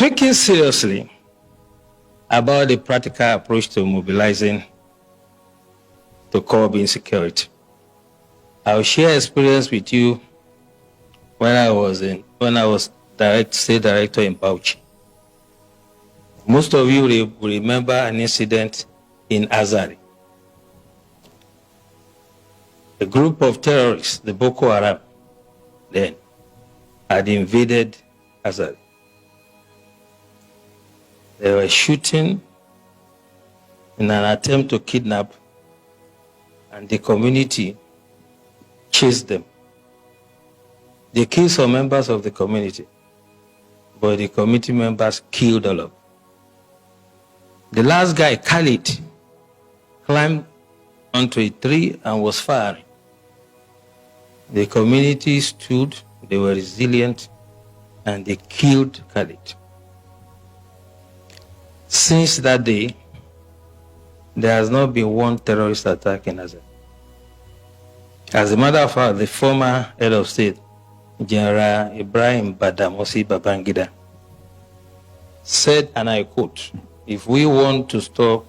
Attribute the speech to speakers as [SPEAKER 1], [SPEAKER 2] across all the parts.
[SPEAKER 1] Speaking seriously about the practical approach to mobilizing to curb insecurity, I'll share experience with you when I was state director in Bauchi. Most of you will remember an incident in Azari. A group of terrorists, the Boko Haram, then had invaded Azari. They were shooting in an attempt to kidnap, and the community chased them. They killed some members of the community, but the community members killed all of them. The last guy, Khalid, climbed onto a tree and was firing. The community stood, they were resilient, and they killed Khalid. Since that day, there has not been one terrorist attack in Azari. As a matter of fact, the former head of state, General Ibrahim Badamasi Babangida, said, and I quote, "If we want to stop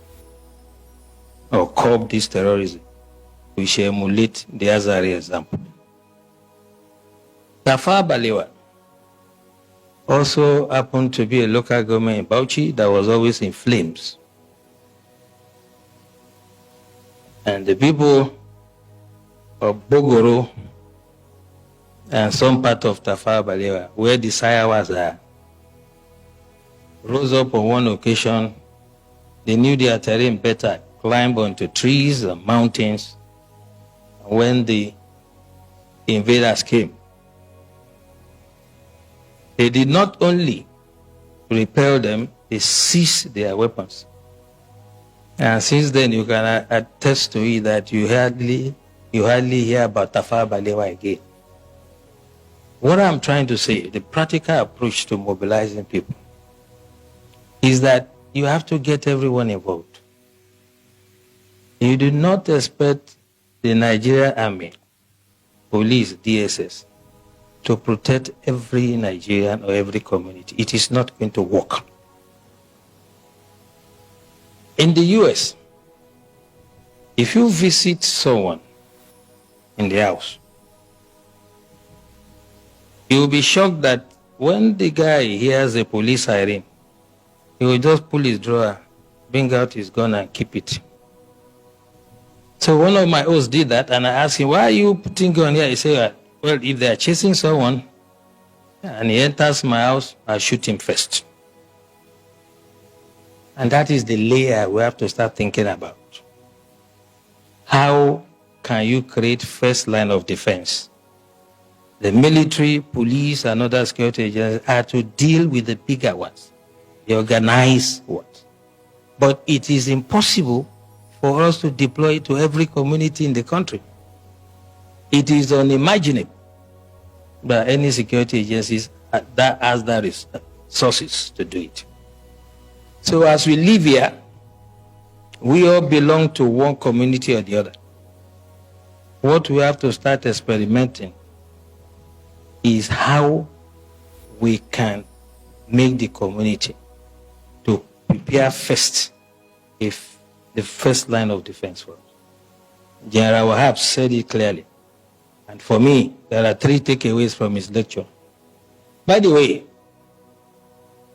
[SPEAKER 1] or curb this terrorism, we shall emulate the Azari example." Tafawa Balewa also happened to be a local government in Bauchi that was always in flames. And the people of Bogoro and some part of Tafawa Balewa, where the Sayawas are, rose up on one occasion. They knew their terrain better, climbed onto trees and mountains. And when the invaders came, they did not only repel them, they seized their weapons. And since then, you can attest to it that you hardly hear about Tafawa Balewa again. What I'm trying to say, the practical approach to mobilizing people, is that you have to get everyone involved. You do not expect the Nigerian Army, police, DSS, to protect every Nigerian or every community. It is not going to work. In the US, if you visit someone in the house, you will be shocked that when the guy hears a police siren, he will just pull his drawer, bring out his gun and keep it. So one of my hosts did that, and I asked him, "Why are you putting gun here?" He said, "Well, if they are chasing someone and he enters my house, I'll shoot him first." And that is the layer we have to start thinking about. How can you create first line of defense? The military, police, and other security agencies are to deal with the bigger ones, the organized ones. But it is impossible for us to deploy it to every community in the country. It is unimaginable that any security agencies that has the resources to do it. So as we live here, we all belong to one community or the other. What we have to start experimenting is how we can make the community to prepare first, if the first line of defense for us. General Wahab said it clearly. And for me, there are 3 takeaways from his lecture. By the way,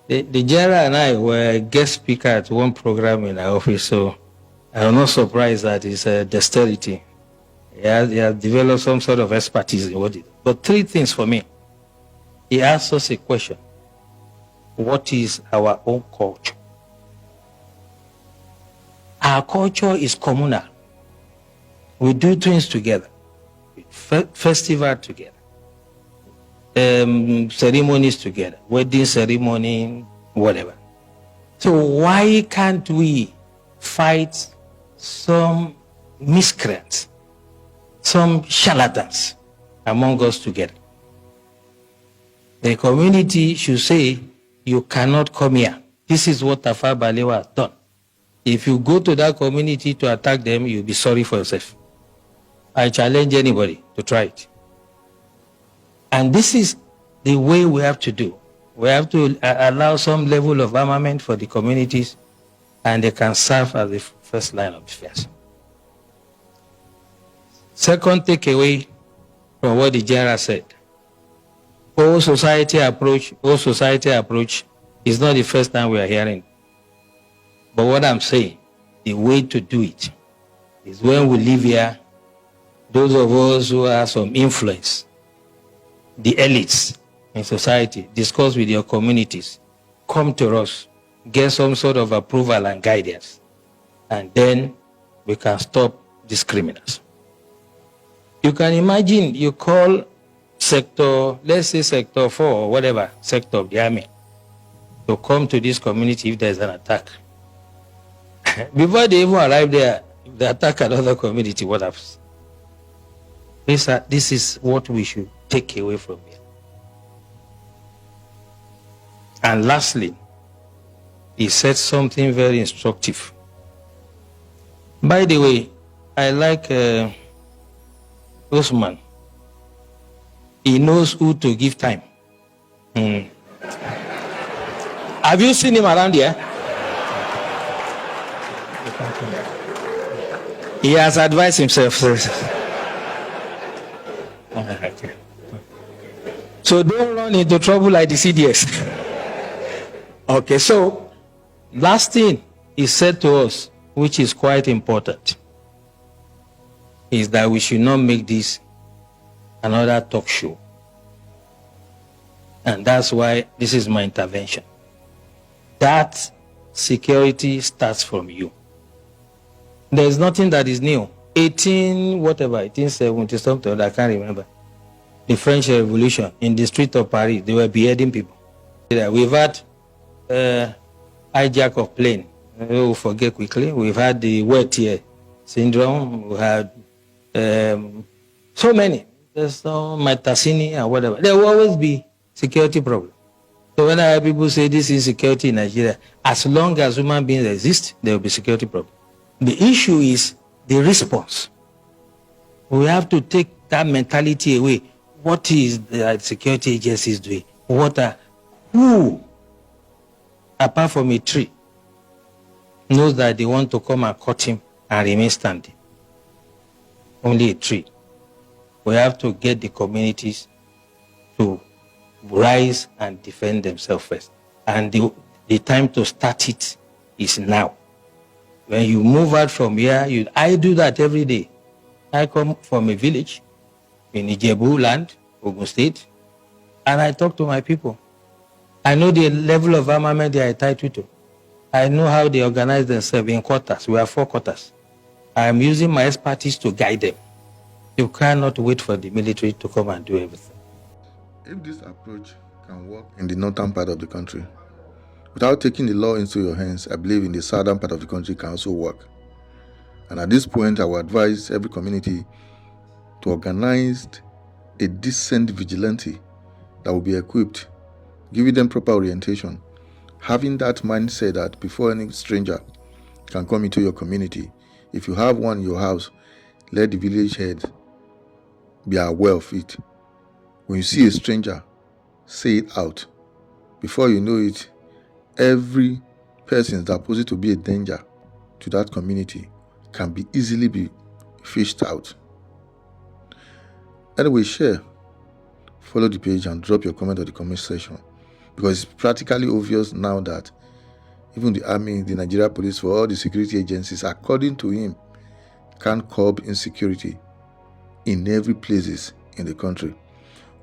[SPEAKER 1] the general and I were guest speaker at one program in our office, so I'm not surprised that his dexterity. He has developed some sort of expertise in what it is. But 3 things for me. He asked us a question. What is our own culture? Our culture is communal. We do things together. Festival together. Ceremonies together. Wedding ceremony, whatever. So why can't we fight some miscreants, some charlatans among us together? The community should say, "You cannot come here. This is what Tafawa Balewa has done. If you go to that community to attack them, you'll be sorry for yourself." I challenge anybody to try it. And this is the way we have to do. We have to allow some level of armament for the communities, and they can serve as the first line of defense. Second takeaway from what the general said, whole society approach is not the first time we are hearing. But what I'm saying, the way to do it is when we live here, those of us who have some influence, the elites in society, discuss with your communities, come to us, get some sort of approval and guidance, and then we can stop these criminals. You can imagine you call sector, let's say sector 4 or whatever, sector of the army, to come to this community if there's an attack. Before they even arrive there, if they attack another community, what happens? This is what we should take away from here. And lastly, he said something very instructive. By the way, I like Osman. He knows who to give time. Have you seen him around here? He has advised himself. So don't run into trouble like the CDS. Okay, so last thing he said to us, which is quite important, is that we should not make this another talk show. And that's why this is my intervention. That security starts from you. There is nothing that is new. 1870 something, I can't remember. The French Revolution, in the street of Paris, they were beheading people. We've had hijack of plane. We'll forget quickly. We've had the wet ear syndrome. We had so many. There's no Matasini and whatever. There will always be security problem. So when I hear people say this is security in Nigeria, as long as human beings exist, there will be security problem. The issue is the response. We have to take that mentality away. What is the security agencies doing? Who, apart from a tree, knows that they want to come and cut him and remain standing? Only a tree. We have to get the communities to rise and defend themselves first. And the time to start it is now. When you move out from here, I do that every day. I come from a village in Ijebu land, Ogun State, and I talk to my people. I know the level of armament they are entitled to. I know how they organize themselves in quarters. We have 4 quarters. I am using my expertise to guide them. You cannot wait for the military to come and do everything.
[SPEAKER 2] If this approach can work in the northern part of the country, without taking the law into your hands, I believe in the southern part of the country can also work. And at this point, I will advise every community to organize a decent vigilante that will be equipped, giving them proper orientation, having that mindset that before any stranger can come into your community, if you have one in your house, let the village head be aware of it. When you see a stranger, say it out. Before you know it, every person that poses to be a danger to that community can be easily be fished out. Anyway, share, follow the page and drop your comment on the comment section, because it's practically obvious now that even the army, the Nigeria police, for all the security agencies, according to him, can't curb insecurity in every places in the country.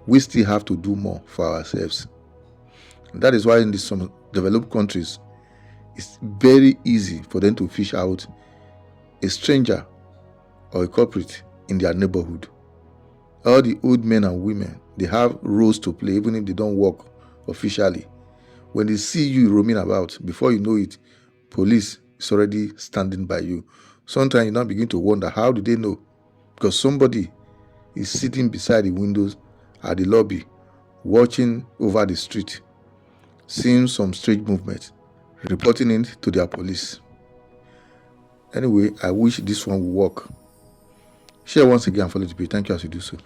[SPEAKER 2] We still have to do more for ourselves. And that is why in some developed countries, it's very easy for them to fish out a stranger or a culprit in their neighborhood. All the old men and women, they have roles to play even if they don't work officially. When they see you roaming about, before you know it, police is already standing by you. Sometimes you now begin to wonder, how do they know? Because somebody is sitting beside the windows at the lobby, watching over the street, seeing some strange movement, reporting it to their police. Anyway, I wish this one will work. Share once again and follow the page. Thank you as you do so.